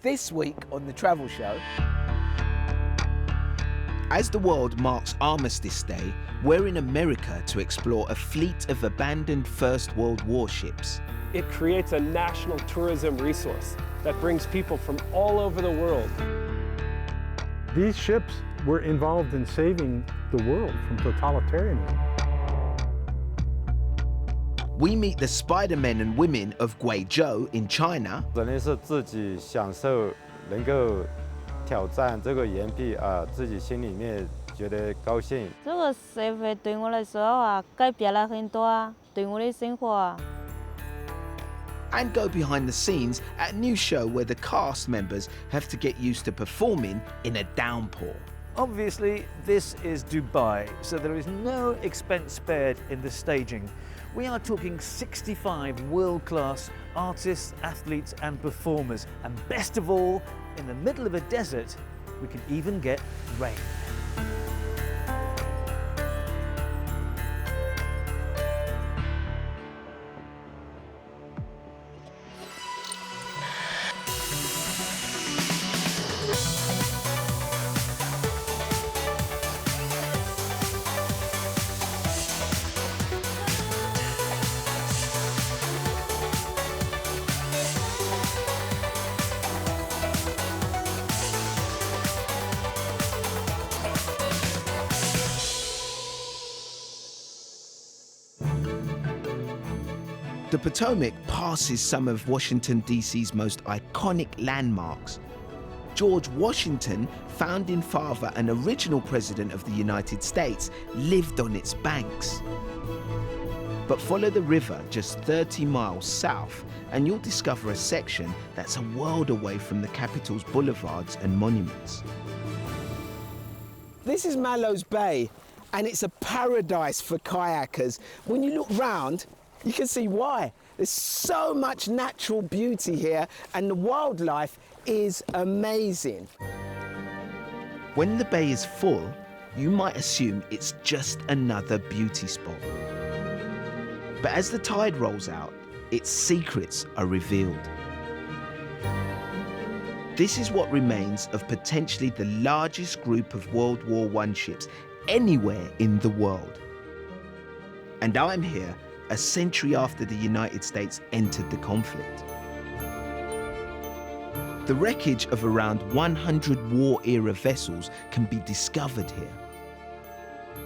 This week on the Travel Show. As the world marks Armistice Day, we're in America to explore a fleet of abandoned First World War ships. It creates a national tourism resource that brings people from all over the world. These ships were involved in saving the world from totalitarianism. We meet the Spider-Men and women of Guizhou in China. 可能是自己享受能够挑战这个岩壁啊，自己心里面觉得高兴。这个社会对我来说啊，改变了很多啊，对我的生活啊。 And go behind the scenes at a new show where the cast members have to get used to performing in a downpour. Obviously, this is Dubai, so there is no expense spared in the staging. We are talking 65 world-class artists, athletes and performers. And best of all, in the middle of a desert, we can even get rain. The Potomac passes some of Washington, D.C.'s most iconic landmarks. George Washington, founding father and original president of the United States, lived on its banks. But follow the river just 30 miles south and you'll discover a section that's a world away from the capital's boulevards and monuments. This is Mallows Bay, and it's a paradise for kayakers. When you look round, you can see why. There's so much natural beauty here, and the wildlife is amazing. When the bay is full, you might assume it's just another beauty spot. But as the tide rolls out, its secrets are revealed. This is what remains of potentially the largest group of World War I ships anywhere in the world. And I'm here a century after the United States entered the conflict. The wreckage of around 100 war-era vessels can be discovered here.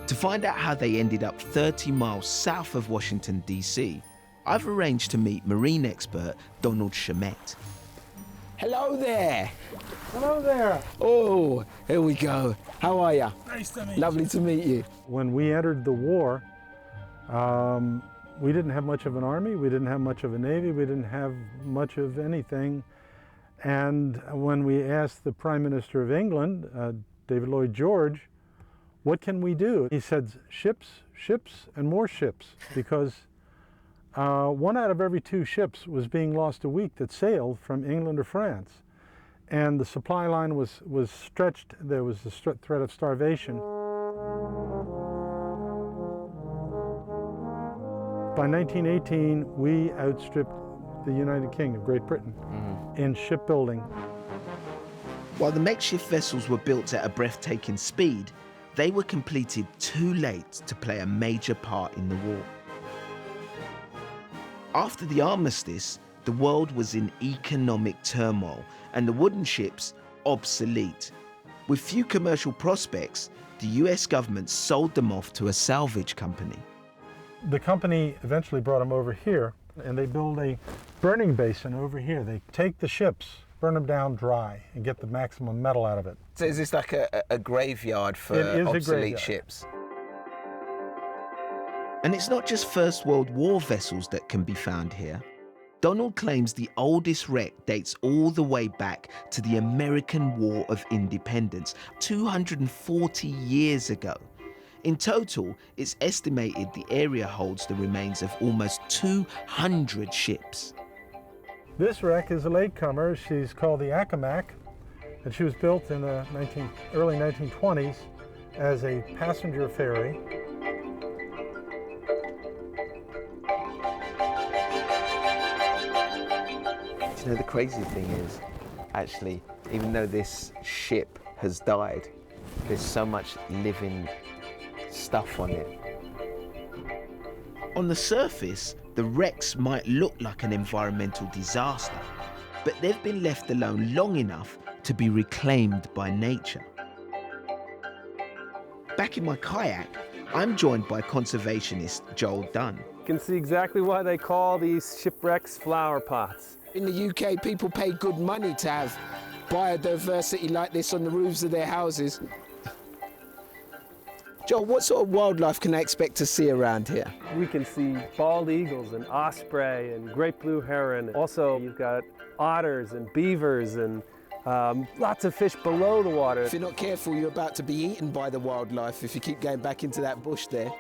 To find out how they ended up 30 miles south of Washington, D.C., I've arranged to meet marine expert Donald Shamet. Hello there. Hello there. Oh, here we go. How are you? Nice to meet you. Lovely to meet you. When we entered the war, we didn't have much of an army, we didn't have much of a navy, we didn't have much of anything. And when we asked the Prime Minister of England, David Lloyd George, what can we do? He said, ships, ships, and more ships, because 1 out of every 2 ships was being lost a week that sailed from England or France. And the supply line was stretched. There was the threat of starvation. By 1918, we outstripped the United Kingdom, Great Britain, in shipbuilding. While the makeshift vessels were built at a breathtaking speed, they were completed too late to play a major part in the war. After the armistice, the world was in economic turmoil and the wooden ships obsolete. With few commercial prospects, the US government sold them off to a salvage company. The company eventually brought them over here, and they build a burning basin over here. They take the ships, burn them down dry, and get the maximum metal out of it. So is this like a graveyard for It is a obsolete graveyard. ships? And it's not just First World War vessels that can be found here. Donald claims the oldest wreck dates all the way back to the American War of Independence, 240 years ago. In total, it's estimated the area holds the remains of almost 200 ships. This wreck is a latecomer. She's called the Accomac, and she was built in the early 1920s as a passenger ferry. You know, the crazy thing is, actually, even though this ship has died, there's so much living stuff on it. On the surface, the wrecks might look like an environmental disaster, but they've been left alone long enough to be reclaimed by nature. Back in my kayak, I'm joined by conservationist Joel Dunn. You can see exactly why they call these shipwrecks flower pots. In the UK, people pay good money to have biodiversity like this on the roofs of their houses. Joel, what sort of wildlife can I expect to see around here? We can see bald eagles and osprey and great blue heron. Also, you've got otters and beavers and lots of fish below the water. If you're not careful, you're about to be eaten by the wildlife if you keep going back into that bush there.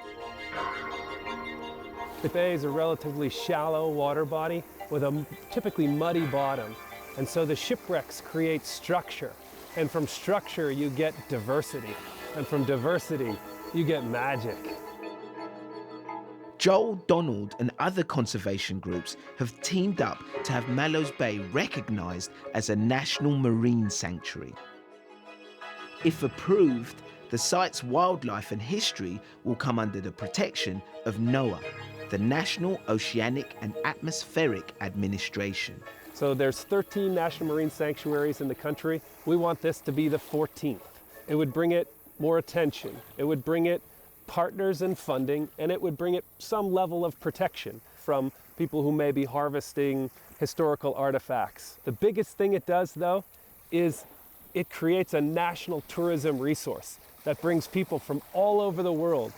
The bay is a relatively shallow water body with a typically muddy bottom. And so the shipwrecks create structure. And from structure, you get diversity. And from diversity, you get magic. Joel, Donald and other conservation groups have teamed up to have Mallows Bay recognised as a national marine sanctuary. If approved, the site's wildlife and history will come under the protection of NOAA, the National Oceanic and Atmospheric Administration. So there's 13 national marine sanctuaries in the country. We want this to be the 14th. It would bring it more attention. It would bring it partners and funding, and it would bring it some level of protection from people who may be harvesting historical artifacts. The biggest thing it does, though, is it creates a national tourism resource that brings people from all over the world.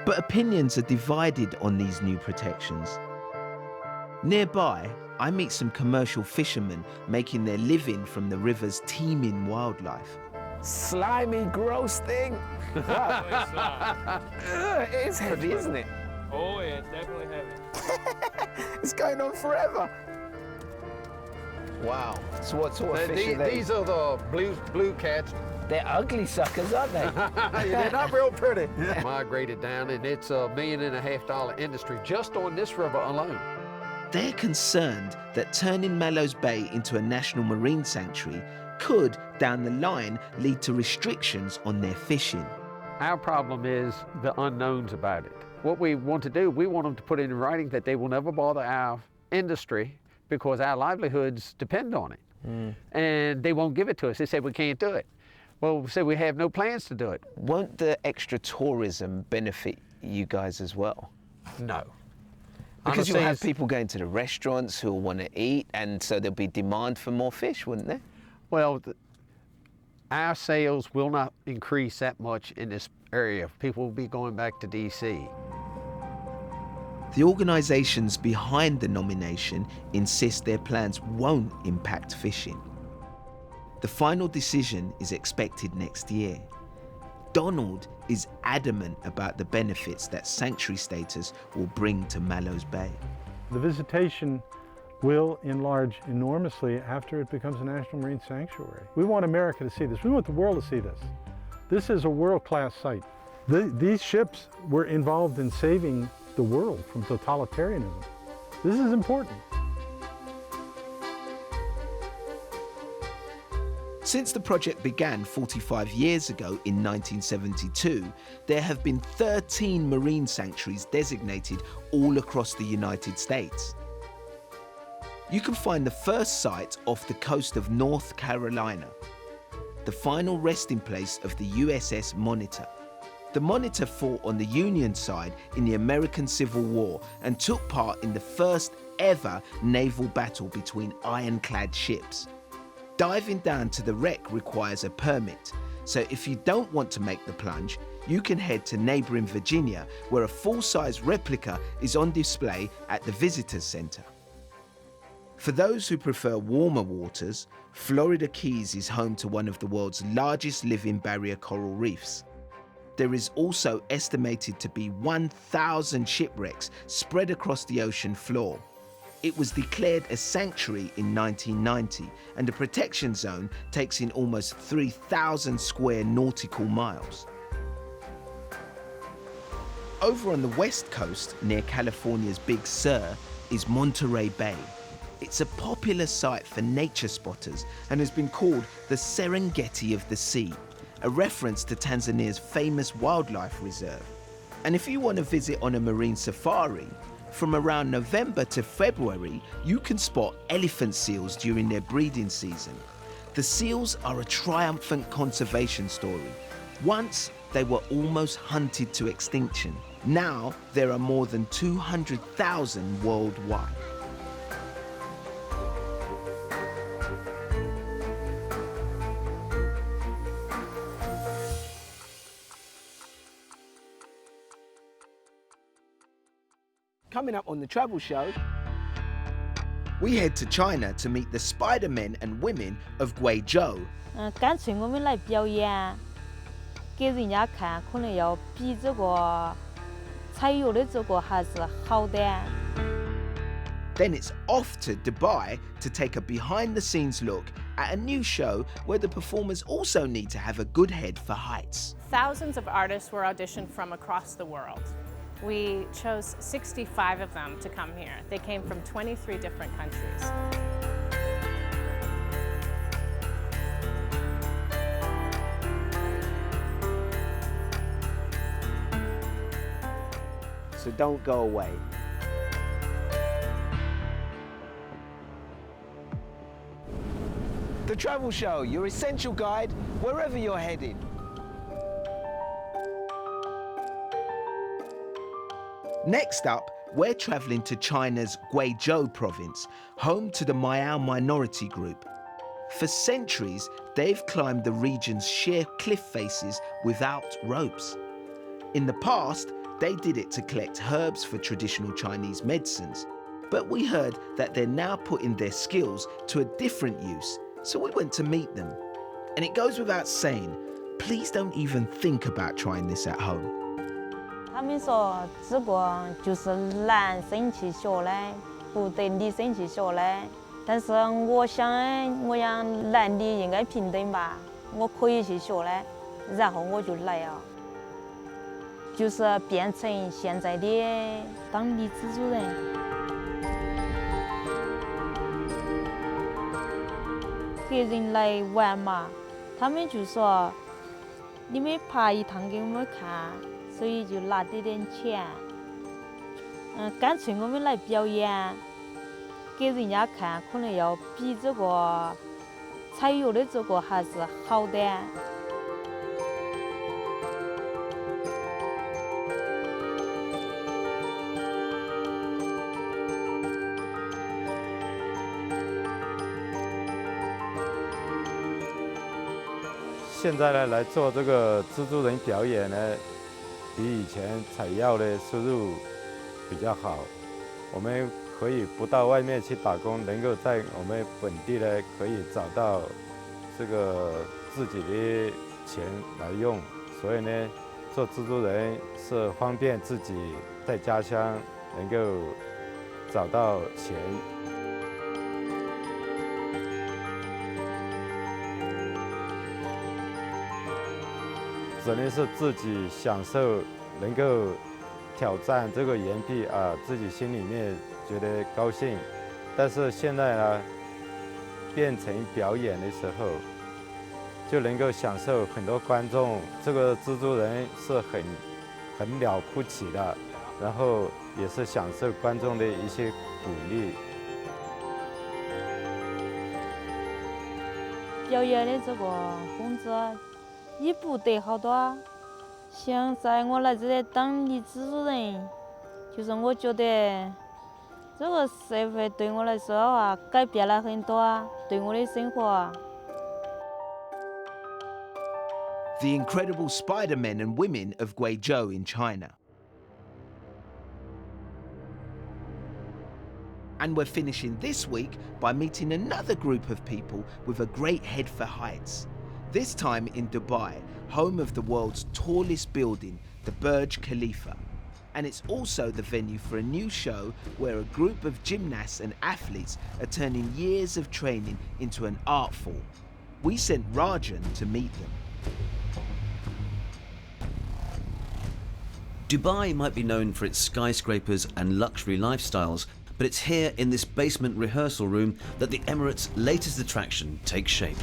But opinions are divided on these new protections. Nearby, I meet some commercial fishermen making their living from the river's teeming wildlife. Slimy, gross thing. Wow. It is heavy, isn't it? Oh, yeah, it's definitely heavy. It's going on forever. Wow. So what sort of fish are These are the blue cats. They're ugly suckers, aren't they? They're not real pretty. Migrated down, and it's $1.5 million industry just on this river alone. They're concerned that turning Mallows Bay into a national marine sanctuary could, down the line, lead to restrictions on their fishing. Our problem is the unknowns about it. What we want to do, we want them to put in writing that they will never bother our industry because our livelihoods depend on it. And they won't give it to us. They say we can't do it. Well, we say we have no plans to do it. Won't the extra tourism benefit you guys as well? No. Because Honestly, you'll have people going to the restaurants who will want to eat, and so there'll be demand for more fish, wouldn't there? Well, our sales will not increase that much in this area. People will be going back to DC. The organisations behind the nomination insist their plans won't impact fishing. The final decision is expected next year. Donald is adamant about the benefits that sanctuary status will bring to Mallows Bay. The visitation will enlarge enormously after it becomes a national marine sanctuary. We want America to see this. We want the world to see this. This is a world-class site. These ships were involved in saving the world from totalitarianism. This is important. Since the project began 45 years ago in 1972, there have been 13 marine sanctuaries designated all across the United States. You can find the first site off the coast of North Carolina, the final resting place of the USS Monitor. The Monitor fought on the Union side in the American Civil War and took part in the first ever naval battle between ironclad ships. Diving down to the wreck requires a permit, so if you don't want to make the plunge, you can head to neighbouring Virginia, where a full-size replica is on display at the Visitors Centre. For those who prefer warmer waters, Florida Keys is home to one of the world's largest living barrier coral reefs. There is also estimated to be 1,000 shipwrecks spread across the ocean floor. It was declared a sanctuary in 1990, and the protection zone takes in almost 3,000 square nautical miles. Over on the west coast, near California's Big Sur, is Monterey Bay. It's a popular site for nature spotters and has been called the Serengeti of the sea, a reference to Tanzania's famous wildlife reserve. And if you want to visit on a marine safari, from around November to February, you can spot elephant seals during their breeding season. The seals are a triumphant conservation story. Once, they were almost hunted to extinction. Now, there are more than 200,000 worldwide. Coming up on the travel show, We head to China to meet the Spider-Men and women of Guizhou. 干脆我们来表演，给人家看，可能要比这个彩油的这个还是好的。 Then it's off to Dubai to take a behind-the-scenes look at a new show where the performers also need to have a good head for heights. Thousands of artists were auditioned from across the world. We chose 65 of them to come here. They came from 23 different countries. so don't go away. The Travel Show, your essential guide wherever you're headed. Next up, we're travelling to China's Guizhou province, home to the Miao minority group. For centuries, they've climbed the region's sheer cliff faces without ropes. In the past, they did it to collect herbs for traditional Chinese medicines, but we heard that they're now putting their skills to a different use, so we went to meet them. And it goes without saying, please don't even think about trying this at home. 他们说这个就是男生去学的，不得女生去学的。但是我想男女应该平等吧，我可以去学的，然后我就来了，就是变成现在的当地资助人。给人来玩嘛，他们就说你们爬一趟给我们看。 所以就拿点钱，干脆我们来表演，给人家看，可能要比这个彩油的这个还是好的。现在呢，来做这个蜘蛛人表演呢。 比以前采药的收入比较好，我们可以不到外面去打工，能够在我们本地呢可以找到这个自己的钱来用，所以呢，做蜘蛛人是方便自己在家乡能够找到钱。只能是自己享受，能够挑战这个岩壁啊，自己心里面觉得高兴。但是现在呢，变成表演的时候，就能够享受很多观众。这个蜘蛛人是很了不起的，然后也是享受观众的一些鼓励。表演的这个工资。 也不得好多，像在我来这里当女蜘蛛人，就是我觉得这个社会对我来说啊改变了很多，对我的生活。The incredible Spider-Men and women of Guizhou in China. And we're finishing this week by meeting another group of people with a great head for heights. This time in Dubai, home of the world's tallest building, the Burj Khalifa. And it's also the venue for a new show where a group of gymnasts and athletes are turning years of training into an art form. We sent Rajan to meet them. Dubai might be known for its skyscrapers and luxury lifestyles, But it's here in this basement rehearsal room that the Emirates' latest attraction takes shape.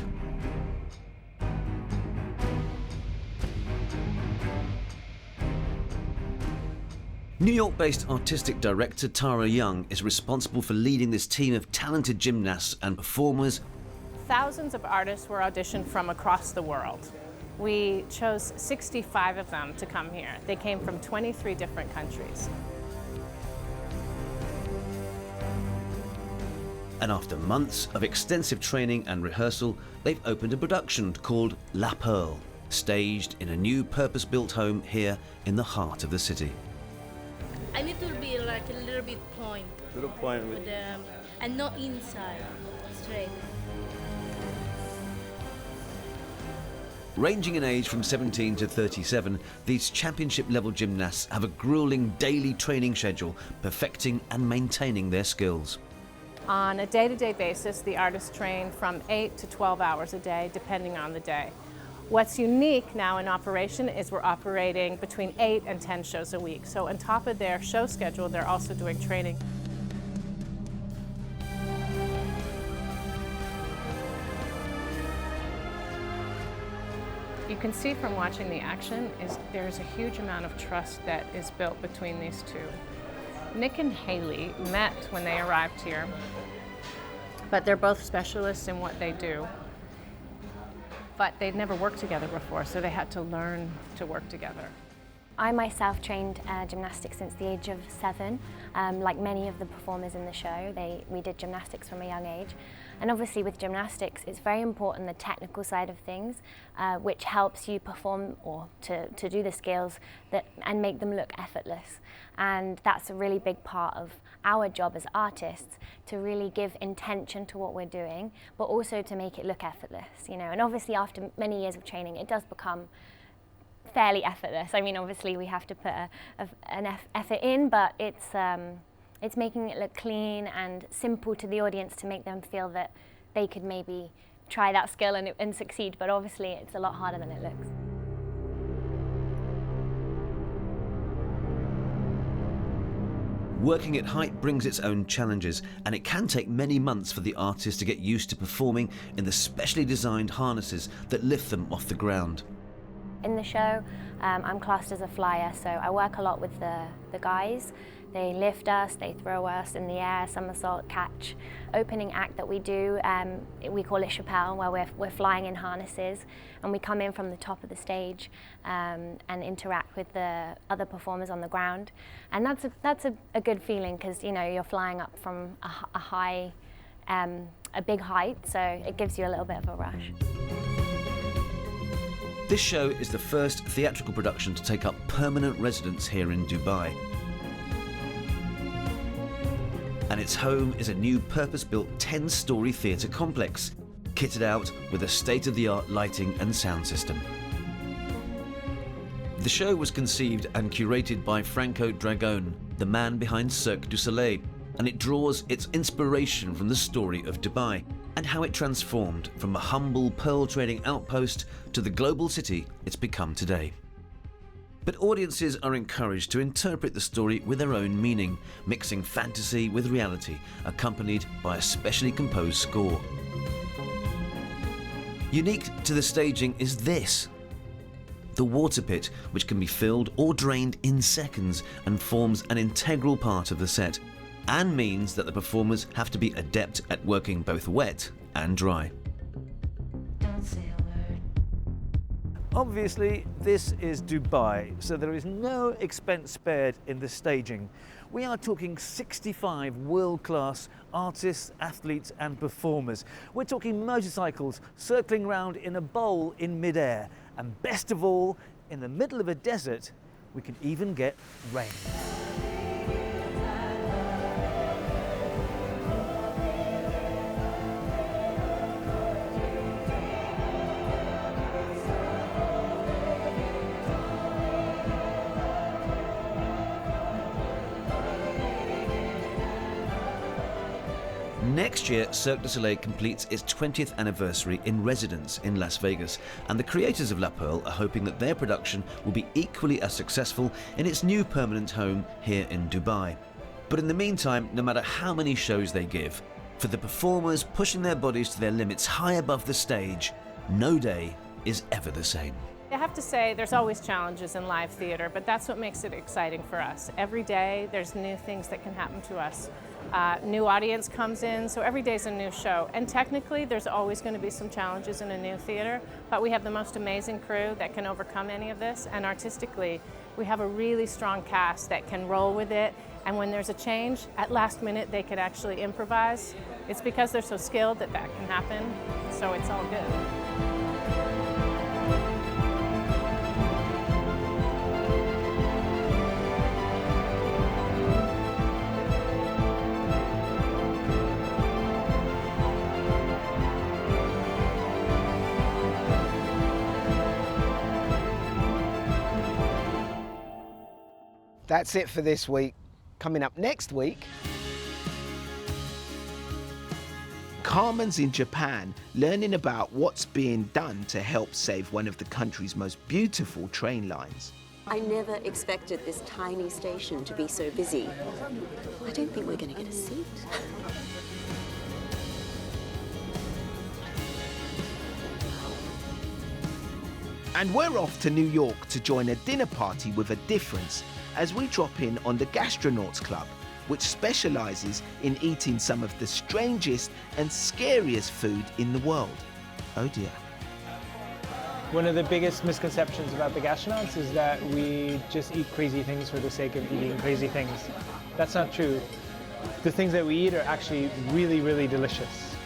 New York-based artistic director Tara Young is responsible for leading this team of talented gymnasts and performers. Thousands of artists were auditioned from across the world. We chose 65 of them to come here. They came from 23 different countries. And after months of extensive training and rehearsal, they've opened a production called La Pearl, staged in a new purpose-built home here in the heart of the city. I need to be like a little bit point. Little point with And not inside, straight. Ranging in age from 17 to 37, these championship-level gymnasts have a grueling daily training schedule, perfecting and maintaining their skills. On a day-to-day basis, the artists train from 8 to 12 hours a day, depending on the day. What's unique now in operation is we're operating between 8 and 10 shows a week. So on top of their show schedule, they're also doing training. You can see from watching the action is there's a huge amount of trust that is built between these two. Nick and Haley met when they arrived here, but they're both specialists in what they do. But they'd never worked together before, so they had to learn to work together. I myself trained gymnastics since the age of 7. Like many of the performers in the show, we did gymnastics from a young age. And obviously with gymnastics, it's very important the technical side of things, which helps you perform or to do the skills and make them look effortless. And that's a really big part of our job as artists, to really give intention to what we're doing, but also to make it look effortless, you know. And obviously after many years of training, it does become fairly effortless. I mean, obviously we have to put an effort in, but it's making it look clean and simple to the audience to make them feel that they could maybe try that skill and succeed, but obviously it's a lot harder than it looks. Working at height brings its own challenges, and it can take many months for the artists to get used to performing in the specially designed harnesses that lift them off the ground. In the show, I'm classed as a flyer, so I work a lot with the guys. They lift us, they throw us in the air, somersault, catch. Opening act that we do, we call it Chappelle, where we're flying in harnesses, and we come in from the top of the stage and interact with the other performers on the ground. And that's a good feeling, because you know you're flying up from a big height, so it gives you a little bit of a rush. This show is the first theatrical production to take up permanent residence here in Dubai. And its home is a new purpose-built 10-story theatre complex, kitted out with a state-of-the-art lighting and sound system. The show was conceived and curated by Franco Dragone, the man behind Cirque du Soleil, and it draws its inspiration from the story of Dubai and how it transformed from a humble pearl trading outpost to the global city it's become today. But audiences are encouraged to interpret the story with their own meaning, mixing fantasy with reality, accompanied by a specially composed score. Unique to the staging is this: the water pit, which can be filled or drained in seconds and forms an integral part of the set, and means that the performers have to be adept at working both wet and dry. Obviously, this is Dubai, so there is no expense spared in the staging. We are talking 65 world-class artists, athletes and performers. We're talking motorcycles circling round in a bowl in mid-air, and best of all, in the middle of a desert, we can even get rain. Next year, Cirque du Soleil completes its 20th anniversary in residence in Las Vegas, and the creators of La Pearl are hoping that their production will be equally as successful in its new permanent home here in Dubai. But in the meantime, no matter how many shows they give, for the performers pushing their bodies to their limits high above the stage, no day is ever the same. I have to say there's always challenges in live theater, but that's what makes it exciting for us. Every day there's new things that can happen to us. New audience comes in, so every day's a new show. And technically there's always going to be some challenges in a new theater, but we have the most amazing crew that can overcome any of this, and artistically we have a really strong cast that can roll with it, and when there's a change, at last minute they could actually improvise. It's because they're so skilled that that can happen, so it's all good. That's it for this week. Coming up next week, Carmen's in Japan learning about what's being done to help save one of the country's most beautiful train lines. I never expected this tiny station to be so busy. I don't think we're going to get a seat. And we're off to New York to join a dinner party with a difference as we drop in on the Gastronauts Club, which specialises in eating some of the strangest and scariest food in the world. Oh dear. One of the biggest misconceptions about the Gastronauts is that we just eat crazy things for the sake of eating crazy things. That's not true. The things that we eat are actually really, really delicious.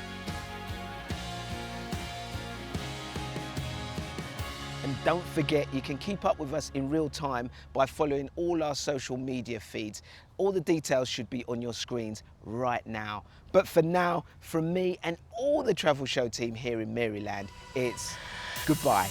and don't forget you can keep up with us in real time by following all our social media feeds. All the details should be on your screens right now. But for now, from me and all the Travel Show team here in Maryland, it's goodbye.